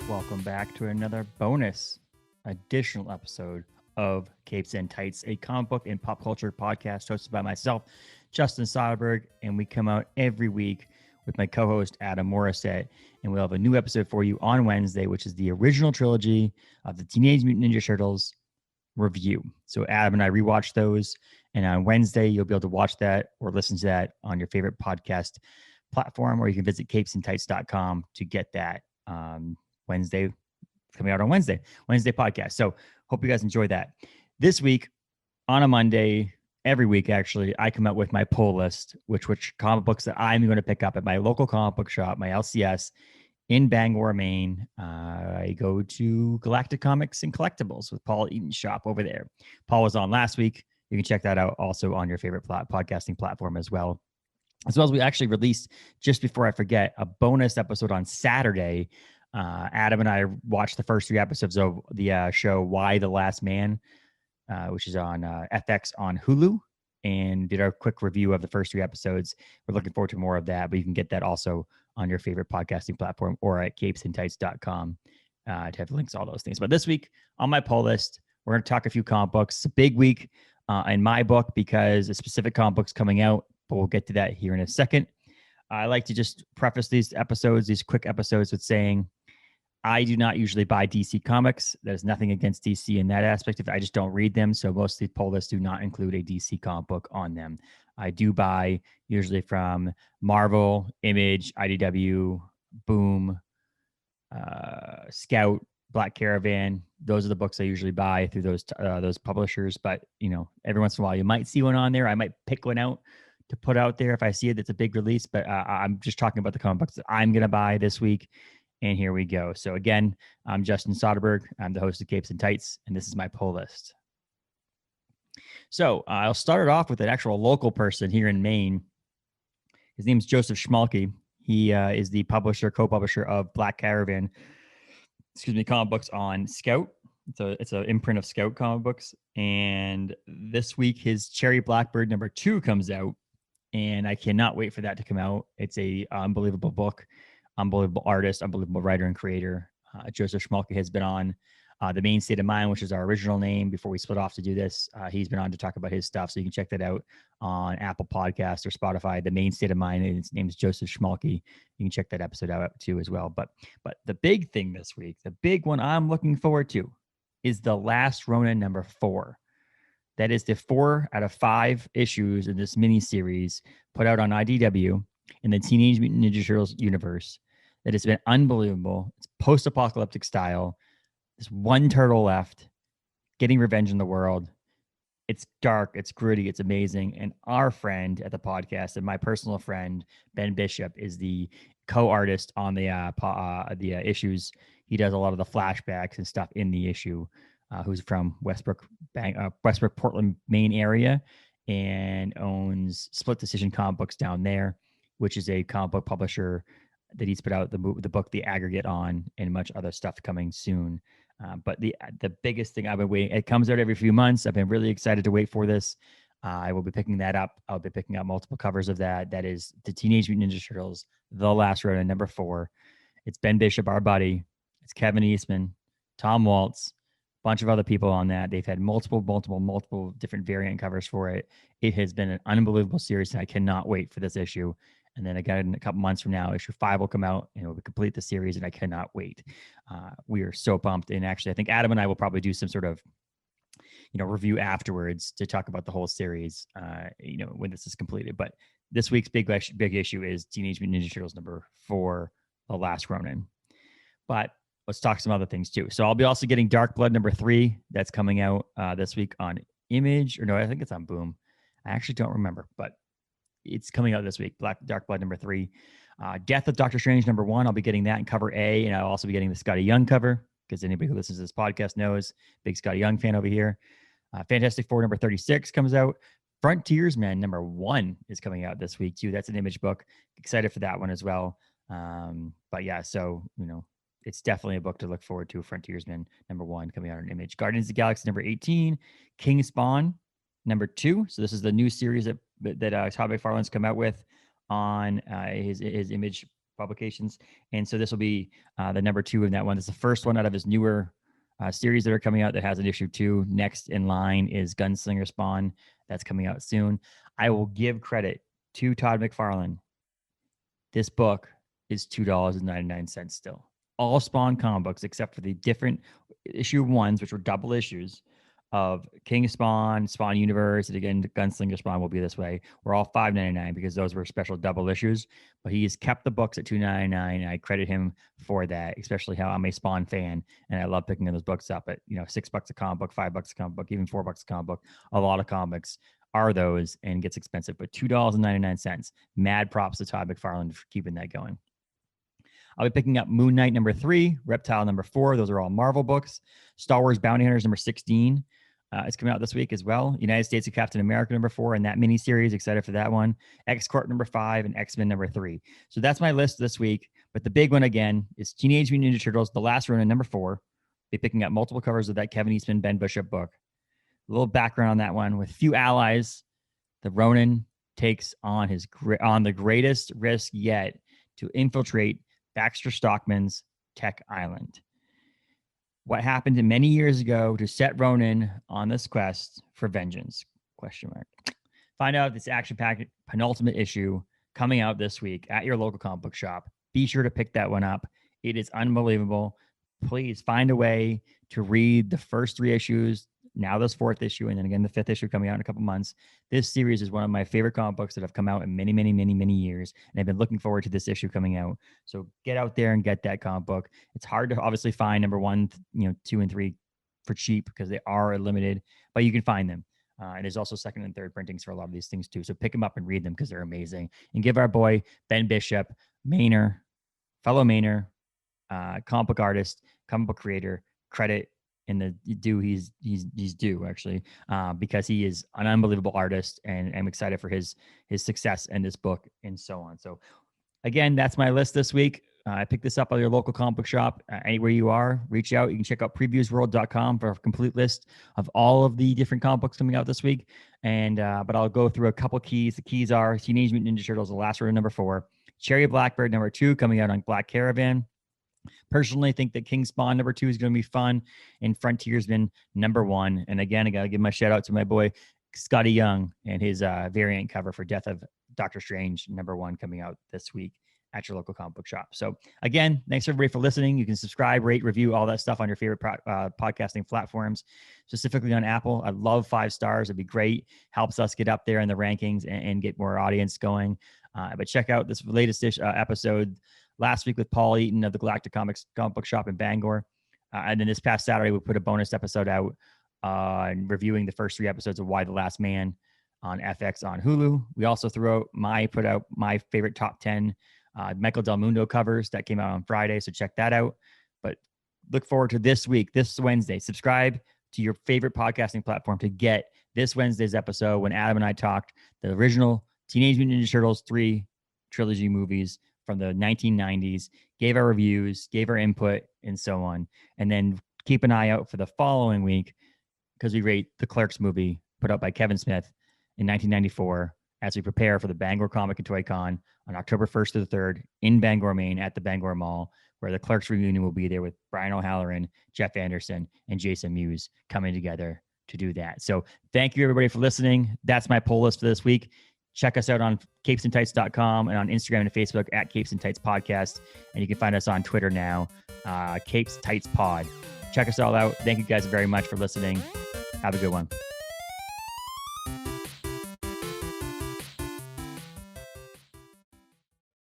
Welcome back to another bonus additional episode of Capes and Tights, a comic book and pop culture podcast hosted by myself, Justin Soderberg, and we come out every week with my co-host Adam Morissette, and we'll have a new episode for you on Wednesday, which is the original trilogy of the Teenage Mutant Ninja Turtles review. So Adam and I rewatched those, and on Wednesday you'll be able to watch that or listen to that on your favorite podcast platform, or you can visit capesandtights.com to get that Wednesday, coming out on Wednesday podcast. So hope you guys enjoy that. This week on a Monday, every week actually, I come out with my pull list, which comic books that I'm going to pick up at my local comic book shop, my LCS in Bangor, Maine. I go to Galactic Comics and Collectibles with Paul Eaton's shop over there. Paul was on last week. You can check that out also on your favorite podcasting platform as well. As well as we actually released, just before I forget, a bonus episode on Saturday. Adam and I watched the first 3 episodes of the show Why the Last Man, which is on FX on Hulu, and did our quick review of the first 3 episodes. We're looking forward to more of that, but you can get that also on your favorite podcasting platform or at capesandtights.com to have links to all those things. But this week on my poll list, we're going to talk a few comic books. It's a big week in my book because a specific comic book's coming out, but we'll get to that here in a second. I like to just preface these quick episodes with saying I do not usually buy DC comics. There's nothing against DC in that aspect. I just don't read them. So most of the poll lists do not include a DC comic book on them. I do buy usually from Marvel, Image, IDW, Boom, Scout, Black Caravan. Those are the books I usually buy through those publishers. But every once in a while you might see one on there. I might pick one out to put out there if I see it that's a big release. But I'm just talking about the comic books that I'm going to buy this week. And here we go. So again, I'm Justin Soderberg. I'm the host of Capes and Tights, and this is my poll list. So I'll start it off with an actual local person here in Maine. His name is Joseph Schmalke. He is the co-publisher of Black Caravan, comic books on Scout. It's an imprint of Scout comic books. And this week, his Cherry Blackbird #2 comes out, and I cannot wait for that to come out. It's a unbelievable book. Unbelievable artist, unbelievable writer and creator. Joseph Schmalke has been on The Maine State of Mind, which is our original name before we split off to do this. He's been on to talk about his stuff. So you can check that out on Apple Podcasts or Spotify, The Maine State of Mind. And his name is Joseph Schmalke. You can check that episode out too as well. But the big thing this week, the big one I'm looking forward to is the Last Ronin #4. That is the 4 out of 5 issues in this mini-series put out on IDW in the Teenage Mutant Ninja Turtles universe. That has been unbelievable. It's post-apocalyptic style. There's one turtle left, getting revenge in the world. It's dark, it's gritty, it's amazing. And our friend at the podcast, and my personal friend, Ben Bishop, is the co-artist on the issues. He does a lot of the flashbacks and stuff in the issue, who's from Westbrook, Portland, Maine area, and owns Split Decision Comic Books down there, which is a comic book publisher that he's put out the book The Aggregate on, and much other stuff coming soon. But the biggest thing I've been waiting, it comes out every few months. I've been really excited to wait for this. I will be picking that up. I'll be picking up multiple covers of that. That is the Teenage Mutant Ninja Turtles, The Last Ronin #4. It's Ben Bishop, our buddy. It's Kevin Eastman, Tom Waltz, a bunch of other people on that. They've had multiple different variant covers for it. It has been an unbelievable series, and I cannot wait for this issue. And then again, in a couple months from now, issue 5 will come out, and we'll complete the series, and I cannot wait. We are so pumped. And actually, I think Adam and I will probably do some sort of, review afterwards to talk about the whole series, when this is completed. But this week's big issue is Teenage Mutant Ninja Turtles #4, The Last Ronin. But let's talk some other things too. So I'll be also getting Dark Blood #3 that's coming out this week on Image, or no, I think it's on Boom. I actually don't remember, but it's coming out this week. Dark Blood #3. Death of Doctor Strange #1. I'll be getting that in cover A, and I'll also be getting the Scotty Young cover, because anybody who listens to this podcast knows, big Scotty Young fan over here. Fantastic Four #36 comes out. Frontiersman #1 is coming out this week too. That's an Image book. Excited for that one as well. But yeah, so it's definitely a book to look forward to. Frontiersman #1 coming out on Image. Guardians of the Galaxy #18. King Spawn #2. So this is the new series that Todd McFarlane's come out with on his Image Publications. And so this will be the number 2 in that one. It's the first one out of his newer series that are coming out that has an issue 2. Next in line is Gunslinger Spawn. That's coming out soon. I will give credit to Todd McFarlane. This book is $2.99 still. All Spawn comic books, except for the different issue 1s, which were double issues of King Spawn, Spawn Universe, and again, Gunslinger Spawn will be this way. We're all $5.99 because those were special double issues. But he has kept the books at $2.99, and I credit him for that, especially how I'm a Spawn fan, and I love picking those books up at $6 a comic book, $5 a comic book, even $4 a comic book. A lot of comics are those and gets expensive, but $2.99. Mad props to Todd McFarlane for keeping that going. I'll be picking up Moon Knight number 3, Reptile number 4. Those are all Marvel books. Star Wars Bounty Hunters number 16. It's coming out this week as well. United States of Captain America number 4 and that miniseries. Excited for that one. X-Corp number 5 and X-Men number 3. So that's my list this week. But the big one again is Teenage Mutant Ninja Turtles, The Last Ronin number 4. Be picking up multiple covers of that Kevin Eastman, Ben Bishop book. A little background on that one. With few allies, the Ronin takes on the greatest risk yet to infiltrate Baxter Stockman's Tech Island. What happened many years ago to set Ronin on this quest for vengeance? ? Find out this action-packed penultimate issue coming out this week at your local comic book shop. Be sure to pick that one up. It is unbelievable. Please find a way to read the first 3 issues. Now this 4th issue, and then again the 5th issue coming out in a couple months. This series is one of my favorite comic books that have come out in many, many, many, many years, and I've been looking forward to this issue coming out. So get out there and get that comic book. It's hard to obviously find number 1, 2, and 3 for cheap because they are limited, but you can find them. And there's also 2nd and 3rd printings for a lot of these things too. So pick them up and read them because they're amazing. And give our boy Ben Bishop, fellow Mainer, comic book artist, comic book creator, credit in the due he's due actually, because he is an unbelievable artist, and I'm excited for his success in this book and so on. So again, that's my list this week. I picked this up at your local comic book shop. Anywhere you are, reach out. You can check out previewsworld.com for a complete list of all of the different comic books coming out this week. And but I'll go through a couple keys. The keys are Teenage Mutant Ninja Turtles, The Last Ronin number 4, Cherry Blackbird number 2 coming out on Black Caravan. Personally, think that King Spawn number 2 is going to be fun, and Frontiersman number 1. And again, I got to give my shout out to my boy Scotty Young and his variant cover for Death of Doctor Strange number 1 coming out this week at your local comic book shop. So again, thanks everybody for listening. You can subscribe, rate, review, all that stuff on your favorite podcasting platforms, specifically on Apple. I love 5 stars. It'd be great. Helps us get up there in the rankings and get more audience going. But check out this latest episode last week with Paul Eaton of the Galactic Comics comic book shop in Bangor. And then this past Saturday, we put a bonus episode out reviewing the first 3 episodes of Why the Last Man on FX on Hulu. We also put out my favorite top 10 Michael Del Mundo covers that came out on Friday. So check that out. But look forward to this week, this Wednesday. Subscribe to your favorite podcasting platform to get this Wednesday's episode when Adam and I talked the original Teenage Mutant Ninja Turtles 3 trilogy movies from the 1990s, gave our reviews, gave our input, and so on. And then keep an eye out for the following week because we rate the Clerks movie put out by Kevin Smith in 1994 as we prepare for the Bangor Comic and Toy Con on October 1st to the 3rd in Bangor, Maine at the Bangor Mall, where the Clerks reunion will be there with Brian O'Halloran, Jeff Anderson, and Jason Mewes coming together to do that. So thank you, everybody, for listening. That's my poll list for this week. Check us out on capesandtights.com and on Instagram and Facebook at Capes and Tights Podcast. And you can find us on Twitter now, Capes Tights Pod. Check us all out. Thank you guys very much for listening. Have a good one.